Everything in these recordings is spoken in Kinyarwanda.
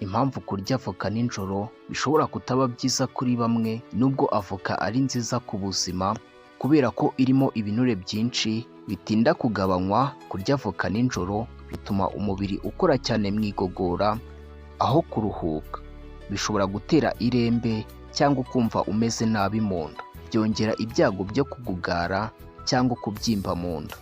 impamvu kurya avoka nijoro bishobora kutaba byiza kuri bamwe, nubwo avoka ari nziza ku buzima kubera ko irimo ibinure byinshi bitinda kugabanywa. Kurya avoka nijoro bituma umubiri ukora cyane mu igogora aho kuruhuka. Bishobora gutera irembe cyangwa ukumva umeze nabi mu nda. Byongera ibyago byo kugugara cyangwa kubyimba mu nda.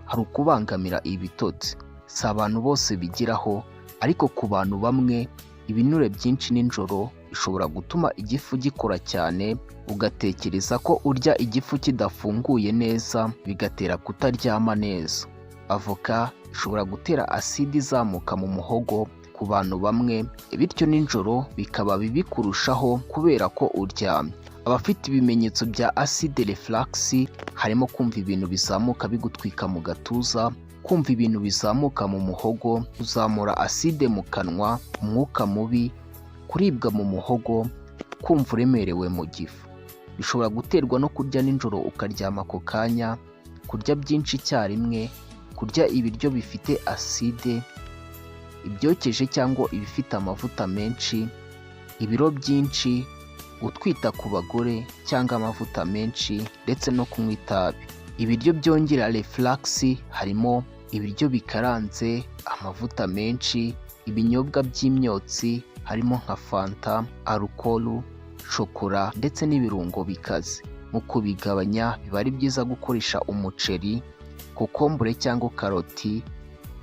Hari ukubangamira ibitotsi. Si abantu bose bigiraho, ariko ku bantu bamwe ibinure byinshi nijoro bishobora gutuma igifu gikora cyane, ugatekereza ko urya igifu kidafunguye neza, bigatera kutaryama neza. Avoka ishobora gutera aside izamuka mu muhogo ku bantu bamwe, bityo nijoro bikaba bibi kurushaho kubera ko uryamye. Abafite ibimenyetso bya acide reflux harimo kumva ibintu bizamuka bigutwika mu gatuza, kumva ibintu bizamuka mu muhogo, kuzamura aside mu kanwa, umwuka mubi, kuribwa mu muhogo, kumva uremerewe mu gifu. Bishobora guterwa no kurya nijoro ukaryama ako kanya, kurya byinshi icyarimwe, kurya ibiryo bifite aside, ibyokeje cyangwa ibifite amavuta menshi, ibiro byinshi, gutwita ku bagore cyangwa amavuta menshi, ndetse no kunywa itabi. Ibiryo byongera reflux harimo ibiryo bikaranze, amavuta menshi, ibinyobwa by'imyotsi harimo nka fanta, alukolu, shokora ndetse n'ibirungo bikaze. Mu kubigabanya biba ari byiza gukoresha umuceri, kokombure cyangwa karoti,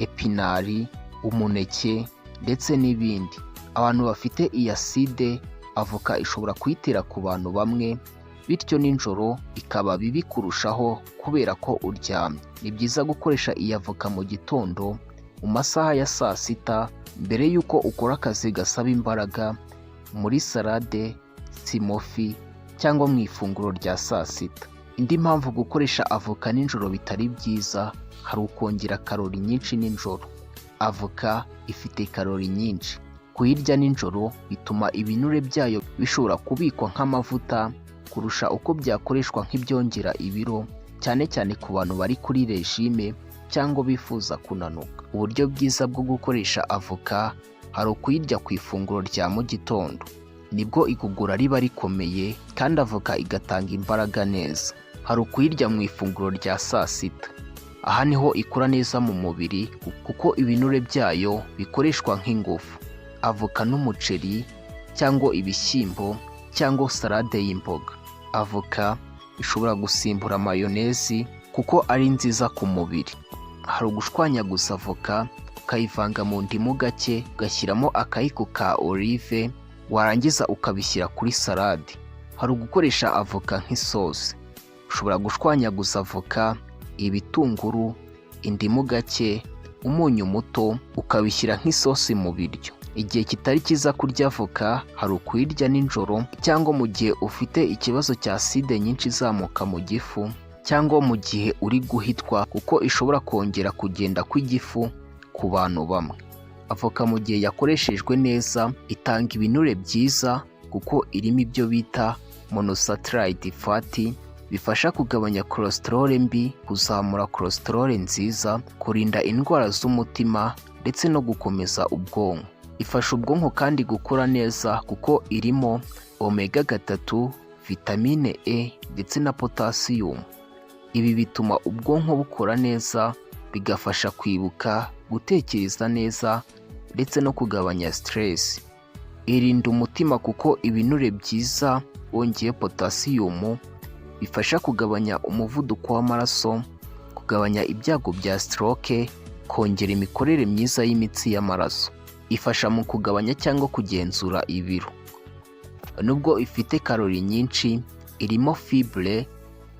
epinari, umuneke ndetse n'ibindi. Abantu bafite iyi aside avoka ishobora kuyitera ku bantu bamwe, bityo nijoro ikaba bibi kurushaho kubera ko uryamye. Ni byiza gukoresha iyi avoka mu gitondo mu masaha ya saa sita, mbere y'uko ukora akazi gasaba imbaraga, muri salade, simofi cyangwa mu ifunguro rya saa sita. Indi mpamvu gukoresha avoka nijoro bitari byiza, hari ukongera karori nyinshi nijoro. Avoka ifite karori nyinshi. Kuyirya nijoro bituma ibinure byayo bishobora kubikwa nk'amavuta kurusha uko byakoreshwa nk'ibyongera ibiro, cyane cyane ku bantu bari kuri regime cyangwa bifuza kunanuka. Uburyo bwiza bwo gukoresha avoka hari ukuyirya ku ifunguro rya mu gitondo, nibwo igogora riba rikomeye kandi avoka igatanga imbaraga neza. Hari ukuyirya mu ifunguro rya saa sita, aha niho ikora neza mu mubiri kuko ibinure byayo bikoreshwa nk'ingufu. Avoka n'umuceri cyangwa ibishyimbo cyangwa salade y'imboga. Avoka ishobora gusimbura mayonezi kuko ari nziza ku mubiri. Hari ugushwanyaguza avoka ukayivanga mu ndimu gake, ugashyiramo akayiko ka olive, warangiza ukabishyira kuri salade. Hari ugukoresha avoka nk'isosi. Ushobora gushwanyaguza avoka, ibitunguru, indimu gake, umunyu muto, ukabishyira nk'isosi mu biryo. Igihe kitari cyiza kurya avoka hari ukuyirya nijoro, cyangwa mu gihe ufite ikibazo cya aside nyinshi izamuka mu gifu, cyangwa mu gihe uri guhitwa kuko ishobora kongera kugenda kw'igifu ku bantu bamwe. Avoka mu gihe yakoreshejwe neza itanga ibinure byiza kuko irimo ibyo bita monosaccharide fatty, bifasha kugabanya cholesterol mbi, kuzamura cholesterol nziza, kurinda indwara z'umutima ndetse no gukomeza ubwonko. Ifasha ubwonko kandi gukora neza kuko irimo omega 3, vitamine E ndetse na potassium. Ibi bituma ubwonko bukora neza, bigafasha kwibuka, gutekereza neza ndetse no kugabanya stress. Irinda umutima kuko ibinure byiza wongeye potassium bifasha kugabanya umuvuduko w'amaraso, kugabanya ibyago bya stroke, kongera imikorere myiza y'imitsi y'amaraso. Ifasha mu kugabanya cyangwa kugenzura ibiro. Nubwo ifite karori nyinshi, irimo fibre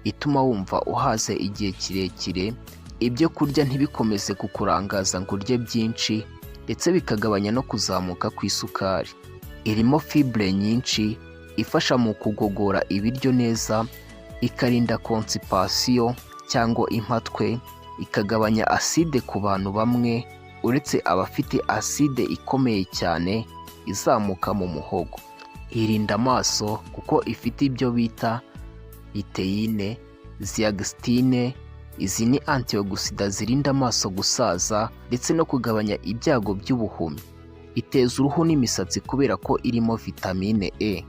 ituma wumva uhaze igihe kirekire. Ibyo kurya ntibikomeze kukurangaza ngo urye byinshi, ndetse bikagabanya no kuzamuka kw'isukari. Irimo fibre nyinshi ifasha mu kugogora ibiryo neza, ikarinda constipation cyangwa impatwe, ikagabanya aside ku bantu bamwe, uretse abafite aside ikomeye cyane izamuka mu muhogo. Irinda amaso kuko ifite ibyo bita buteyine, zeaxanthine. Izi ni antioxidants zirinda amaso gusaza ndetse no kugabanya ibyago by'ubuhumyi. iteza uruhu n'imisatsi kubera ko irimo vitamine E,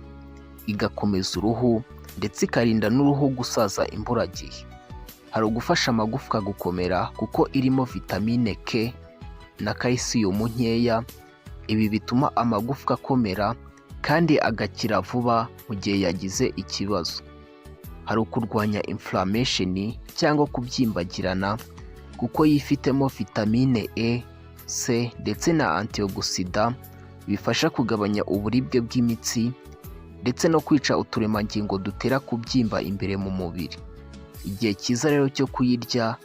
igakomeza uruhu ndetse ikarinda n'uruhu gusaza imburagihe. Hari ugufasha amagufwa gukomera kuko irimo vitamine K na calcium nkeya, ibi bituma amagufwa akomera kandi agakira vuba mu gihe yagize ikibazo. Hari ukurwanya inflammation cyangwa kubyimbagirana kuko yifitemo vitamine E, C ndetse na antioxidant bifasha kugabanya uburibwe bw'imitsi ndetse no kwica uturemangingo dutera kubyimba imbere mu mubiri. Igihe cyiza rero cyo kuyirya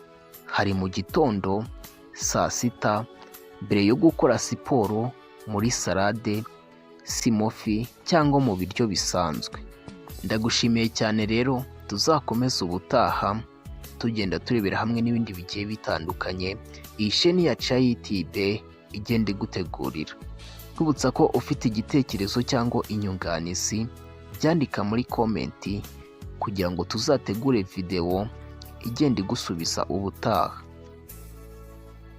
hari mu gitondo, saa sita, mbere yo gukora siporo, muri salade, simofi cyangwa mu biryo bisanzwe. Ndagushimiye cyane rero, tuzakomeza ubutaha tugenda turebera hamwe n'ibindi bigiye bitandukanye iyi sheni ya ChayiTB igenda igutegurira. Twibutsa ko ufite igitekerezo cyangwa inyunganizi byandika muri komenti kugira ngo tuzategure video igenda igusubiza ubutaha.